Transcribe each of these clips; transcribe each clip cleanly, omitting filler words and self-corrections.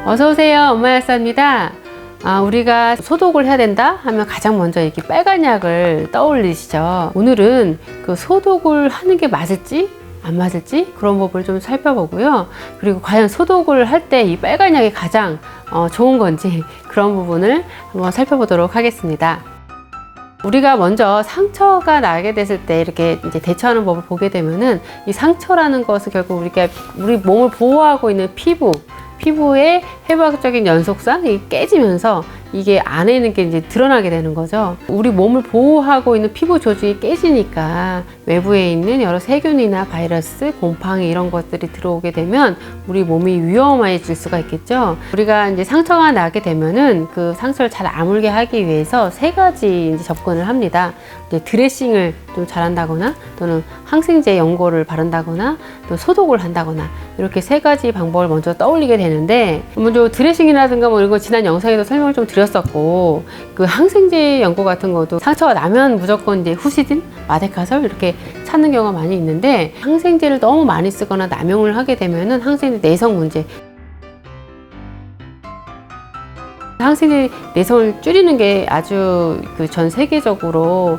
어서오세요. 엄마약사입니다. 우리가 소독을 해야 된다 하면 가장 먼저 이렇게 빨간 약을 떠올리시죠. 오늘은 그 소독을 하는 게 맞을지 안 맞을지 그런 법을 좀 살펴보고요. 그리고 과연 소독을 할 때 이 빨간 약이 가장 좋은 건지 그런 부분을 한번 살펴보도록 하겠습니다. 우리가 먼저 상처가 나게 됐을 때 이렇게 이제 대처하는 법을 보게 되면은 이 상처라는 것은 결국 우리 몸을 보호하고 있는 피부의 해부학적인 연속상이 깨지면서 이게 안에 있는 게 이제 드러나게 되는 거죠. 우리 몸을 보호하고 있는 피부 조직이 깨지니까 외부에 있는 여러 세균이나 바이러스, 곰팡이 이런 것들이 들어오게 되면 우리 몸이 위험해질 수가 있겠죠. 우리가 이제 상처가 나게 되면은 그 상처를 잘 아물게 하기 위해서 세 가지 이제 접근을 합니다. 이제 드레싱을 좀 잘한다거나 또는 항생제 연고를 바른다거나 또 소독을 한다거나 이렇게 세 가지 방법을 먼저 떠올리게 되는데, 먼저 드레싱이라든가 뭐 이런 거 지난 영상에도 설명을 좀 드렸었고, 그 항생제 연고 같은 것도 상처가 나면 무조건 이제 후시딘, 마데카솔 이렇게 찾는 경우가 많이 있는데, 항생제를 너무 많이 쓰거나 남용을 하게 되면은 항생제 내성 문제, 항생제 내성을 줄이는 게 아주 전 세계적으로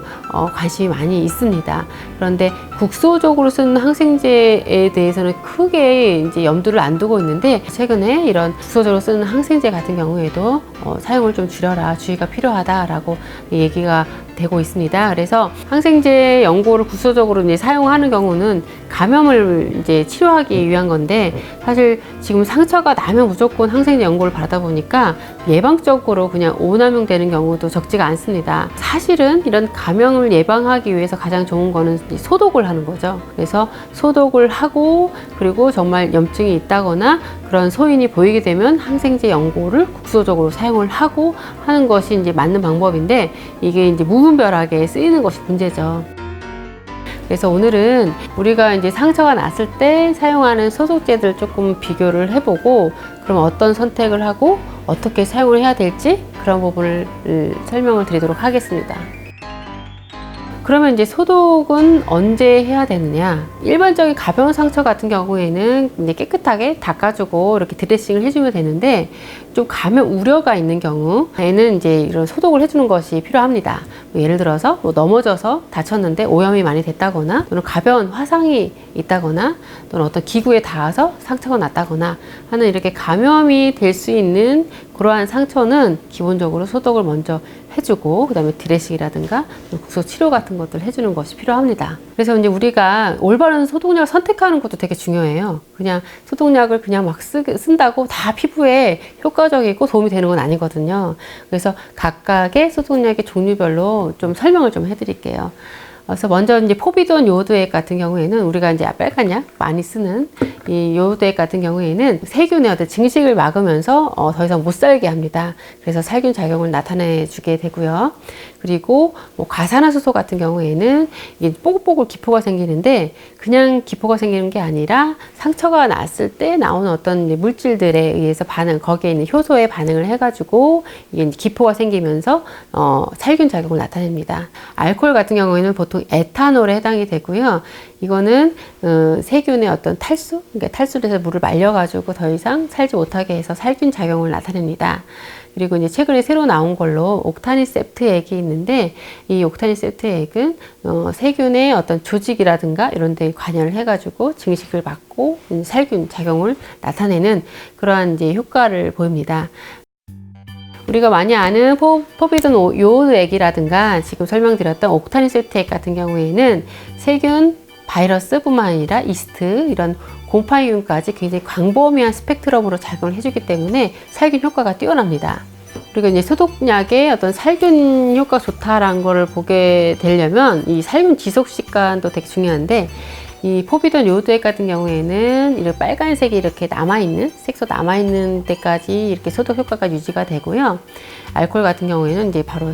관심이 많이 있습니다. 그런데 국소적으로 쓰는 항생제에 대해서는 크게 이제 염두를 안 두고 있는데, 최근에 이런 국소적으로 쓰는 항생제 같은 경우에도 사용을 좀 줄여라, 주의가 필요하다라고 얘기가 되고 있습니다. 그래서 항생제 연고를 국소적으로 이제 사용하는 경우는 감염을 이제 치료하기 위한 건데, 사실 지금 상처가 나면 무조건 항생제 연고를 바르다 보니까 예방적으로 그냥 오남용 되는 경우도 적지가 않습니다. 사실은 이런 감염을 예방하기 위해서 가장 좋은 거는 소독을 하는 거죠. 그래서 소독을 하고, 그리고 정말 염증이 있다거나 그런 소인이 보이게 되면 항생제 연고를 국소적으로 사용을 하고 하는 것이 이제 맞는 방법인데, 이게 이제 무분별하게 쓰이는 것이 문제죠. 그래서 오늘은 우리가 이제 상처가 났을 때 사용하는 소독제들 조금 비교를 해보고, 그럼 어떤 선택을 하고 어떻게 사용을 해야 될지 그런 부분을 설명을 드리도록 하겠습니다. 그러면 이제 소독은 언제 해야 되느냐? 일반적인 가벼운 상처 같은 경우에는 이제 깨끗하게 닦아주고 이렇게 드레싱을 해주면 되는데, 좀 감염 우려가 있는 경우에는 이제 이런 소독을 해주는 것이 필요합니다. 예를 들어서 넘어져서 다쳤는데 오염이 많이 됐다거나, 또는 가벼운 화상이 있다거나, 또는 어떤 기구에 닿아서 상처가 났다거나 하는 이렇게 감염이 될 수 있는 그러한 상처는 기본적으로 소독을 먼저 해주고, 그 다음에 드레싱이라든가 국소 치료 같은 것들 해주는 것이 필요합니다. 그래서 이제 우리가 올바른 소독약을 선택하는 것도 되게 중요해요. 그냥 소독약을 그냥 막 쓴다고 다 피부에 효과적이고 도움이 되는 건 아니거든요. 그래서 각각의 소독약의 종류별로 좀 설명을 좀 해드릴게요. 그래서 먼저 이제 포비돈 요오드액 같은 경우에는, 우리가 이제 빨간 약 많이 쓰는 이 요오드액 같은 경우에는 세균의 어떤 증식을 막으면서 더 이상 못 살게 합니다. 그래서 살균 작용을 나타내 주게 되고요. 그리고 뭐 과산화수소 같은 경우에는 이게 뽀글뽀글 기포가 생기는데, 그냥 기포가 생기는 게 아니라 상처가 났을 때 나오는 어떤 물질들에 의해서 거기에 있는 효소에 반응을 해가지고 이게 기포가 생기면서 살균 작용을 나타냅니다. 알코올 같은 경우에는 보통 에탄올에 해당이 되고요. 이거는 세균의 어떤 탈수, 그러니까 탈수를 해서 물을 말려가지고 더 이상 살지 못하게 해서 살균 작용을 나타냅니다. 그리고 이제 최근에 새로 나온 걸로 옥타니셉트 액이 있는데, 이 옥타니셉트 액은 세균의 어떤 조직이라든가 이런 데 관여를 해가지고 증식을 막고 살균 작용을 나타내는 그러한 이제 효과를 보입니다. 우리가 많이 아는 포비돈 요오드 액이라든가 지금 설명드렸던 옥타니셉트 액 같은 경우에는 세균, 바이러스뿐만 아니라 이스트, 이런 곰팡이균까지 굉장히 광범위한 스펙트럼으로 작용을 해주기 때문에 살균 효과가 뛰어납니다. 그리고 이제 소독약의 어떤 살균 효과가 좋다라는 거를 보게 되려면 이 살균 지속 시간도 되게 중요한데, 이 포비돈 요오드액 같은 경우에는 이렇게 빨간색이 이렇게 남아있는, 색소 남아있는 데까지 이렇게 소독 효과가 유지가 되고요. 알코올 같은 경우에는 이제 바로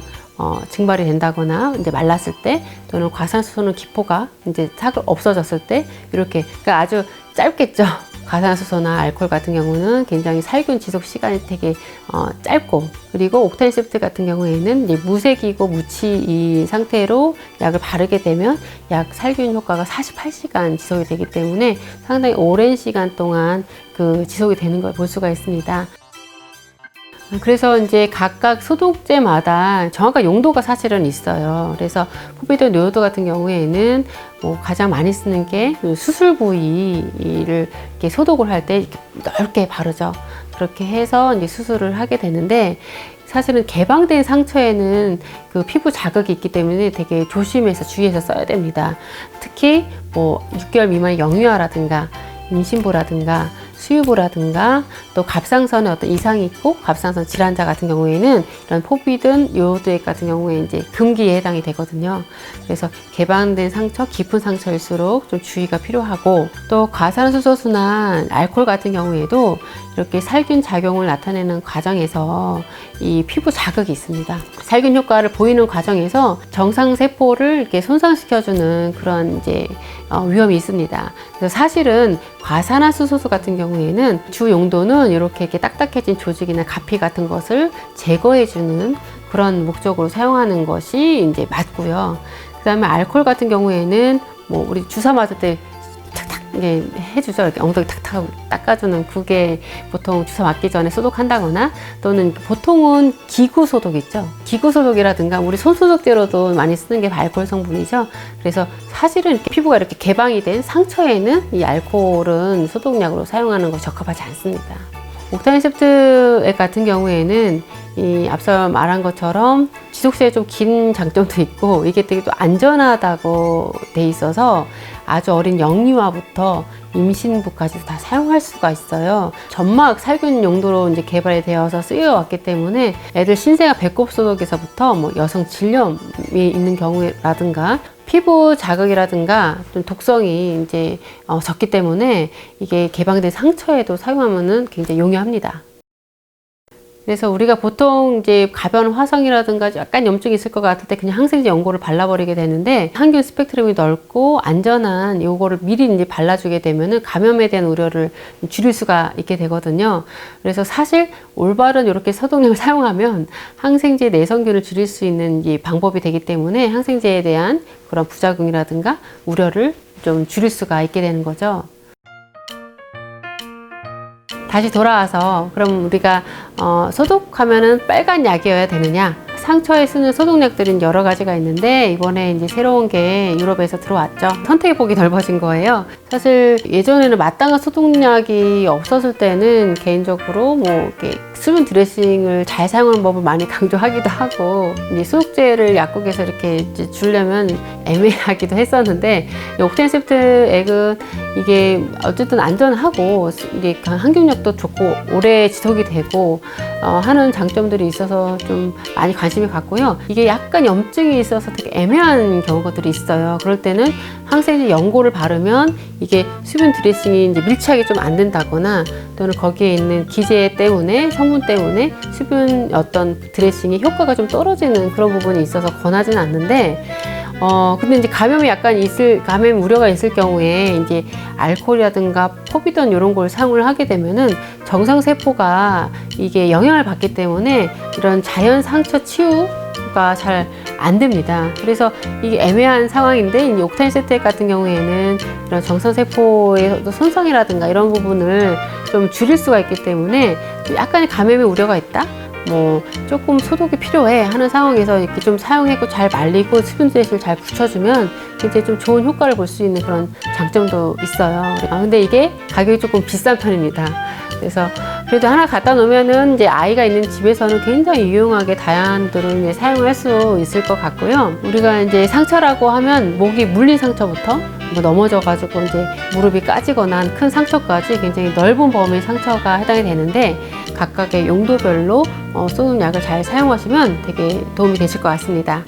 증발이 된다거나 이제 말랐을 때, 또는 과산화수소는 기포가 이제 없어졌을 때, 이렇게, 그러니까 아주 짧겠죠. 과산화수소나 알코올 같은 경우는 굉장히 살균 지속 시간이 되게 짧고, 그리고 옥타니셉트 같은 경우에는 이제 무색이고 무치 상태로 약을 바르게 되면 약 살균 효과가 48시간 지속이 되기 때문에 상당히 오랜 시간 동안 지속이 되는 걸 볼 수가 있습니다. 그래서 이제 각각 소독제마다 정확한 용도가 사실은 있어요. 그래서 포비돈 요오드 같은 경우에는 뭐 가장 많이 쓰는 게 수술 부위를 이렇게 소독을 할 때 넓게 바르죠. 그렇게 해서 이제 수술을 하게 되는데, 사실은 개방된 상처에는 그 피부 자극이 있기 때문에 되게 조심해서 주의해서 써야 됩니다. 특히 뭐 6개월 미만의 영유아라든가 임신부라든가 수유부라든가 또 갑상선에 어떤 이상이 있고 갑상선 질환자 같은 경우에는 이런 포비돈 요오드액 같은 경우에 이제 금기에 해당이 되거든요. 그래서 개방된 상처, 깊은 상처일수록 좀 주의가 필요하고, 또 과산화수소수나 알코올 같은 경우에도 이렇게 살균 작용을 나타내는 과정에서 이 피부 자극이 있습니다. 살균 효과를 보이는 과정에서 정상 세포를 이렇게 손상시켜주는 그런 이제 위험이 있습니다. 그래서 사실은 과산화수소수 같은 경우에는 주 용도는 이렇게 딱딱해진 조직이나 가피 같은 것을 제거해주는 그런 목적으로 사용하는 것이 이제 맞고요. 그 다음에 알코올 같은 경우에는 뭐 우리 주사 맞을 때 이게 해주죠. 이렇게 엉덩이 탁탁 닦아주는, 그게 보통 주사 맞기 전에 소독한다거나, 또는 보통은 기구 소독 있죠. 기구 소독이라든가 우리 손 소독제로도 많이 쓰는 게 알코올 성분이죠. 그래서 사실은 이렇게 피부가 이렇게 개방이 된 상처에는 이 알코올은 소독약으로 사용하는 것이 적합하지 않습니다. 옥타인셉트 액 같은 경우에는 이 앞서 말한 것처럼 지속시간이 좀 긴 장점도 있고, 이게 되게 또 안전하다고 돼 있어서 아주 어린 영유아부터 임신부까지도 다 사용할 수가 있어요. 점막 살균 용도로 이제 개발이 되어서 쓰여왔기 때문에 애들 신생아 배꼽 소독에서부터 뭐 여성 질염이 있는 경우라든가 피부 자극이라든가 좀 독성이 이제 적기 때문에 이게 개방된 상처에도 사용하면은 굉장히 용이합니다. 그래서 우리가 보통 이제 가벼운 화성이라든가 약간 염증이 있을 것 같을 때 그냥 항생제 연고를 발라버리게 되는데, 항균 스펙트럼이 넓고 안전한 요거를 미리 이제 발라주게 되면은 감염에 대한 우려를 줄일 수가 있게 되거든요. 그래서 사실 올바른 이렇게 소독약을 사용하면 항생제 내성균을 줄일 수 있는 이 방법이 되기 때문에 항생제에 대한 그런 부작용이라든가 우려를 좀 줄일 수가 있게 되는 거죠. 다시 돌아와서 그럼 우리가 소독하면은 빨간 약이어야 되느냐? 상처에 쓰는 소독약들은 여러 가지가 있는데, 이번에 이제 새로운 게 유럽에서 들어왔죠. 선택의 폭이 넓어진 거예요. 사실 예전에는 마땅한 소독약이 없었을 때는 개인적으로 뭐 이렇게 수분 드레싱을 잘 사용하는 법을 많이 강조하기도 하고, 이제 소독제를 약국에서 이렇게 이제 주려면 애매하기도 했었는데, 옥타인셉트 액은 이게 어쨌든 안전하고 이게 항균력도 좋고 오래 지속이 되고 하는 장점들이 있어서 좀 많이 관심을 갖고요. 이게 약간 염증이 있어서 되게 애매한 경우들이 있어요. 그럴 때는 항생제 연고를 바르면 이게 수분 드레싱이 이제 밀착이 좀 안 된다거나, 또는 거기에 있는 기제 때문에, 성분 때문에 수분 어떤 드레싱의 효과가 좀 떨어지는 그런 부분이 있어서 권하지는 않는데, 근데 이제 감염 우려가 있을 경우에 이제 알코올이라든가 포비돈 이런 걸 사용을 하게 되면은 정상세포가 이게 영향을 받기 때문에 이런 자연 상처 치유가 잘 안 됩니다. 그래서 이게 애매한 상황인데, 이 옥타인셉트 액 같은 경우에는 이런 정상세포의 손상이라든가 이런 부분을 좀 줄일 수가 있기 때문에 약간의 감염의 우려가 있다? 뭐 조금 소독이 필요해 하는 상황에서 이렇게 좀 사용하고 잘 말리고 수분 드레싱을 잘 붙여주면 굉장히 좀 좋은 효과를 볼 수 있는 그런 장점도 있어요. 근데 이게 가격이 조금 비싼 편입니다. 그래서 그래도 하나 갖다 놓으면은 이제 아이가 있는 집에서는 굉장히 유용하게 다양한들을 이제 사용할 수 있을 것 같고요. 우리가 이제 상처라고 하면 목이 물린 상처부터 뭐 넘어져가지고 이제 무릎이 까지거나 한 큰 상처까지 굉장히 넓은 범위의 상처가 해당이 되는데, 각각의 용도별로 소독약을 잘 사용하시면 되게 도움이 되실 것 같습니다.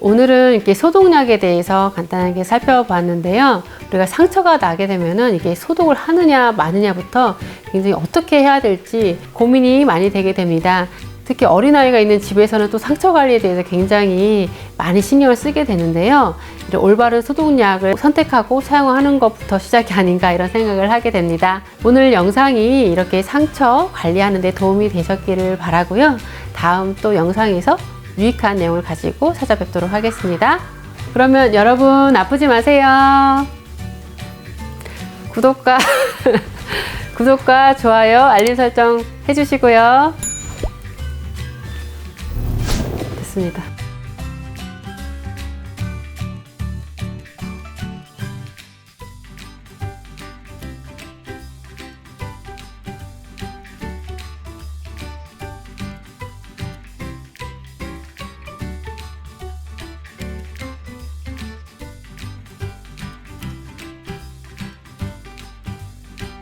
오늘은 이렇게 소독약에 대해서 간단하게 살펴봤는데요. 우리가 상처가 나게 되면은 이게 소독을 하느냐 마느냐부터 굉장히 어떻게 해야 될지 고민이 많이 되게 됩니다. 특히 어린아이가 있는 집에서는 또 상처 관리에 대해서 굉장히 많이 신경을 쓰게 되는데요. 올바른 소독약을 선택하고 사용하는 것부터 시작이 아닌가 이런 생각을 하게 됩니다. 오늘 영상이 이렇게 상처 관리하는 데 도움이 되셨기를 바라고요. 다음 또 영상에서 유익한 내용을 가지고 찾아뵙도록 하겠습니다. 그러면 여러분 아프지 마세요. 구독과 구독과 좋아요, 알림 설정 해주시고요. 됐습니다.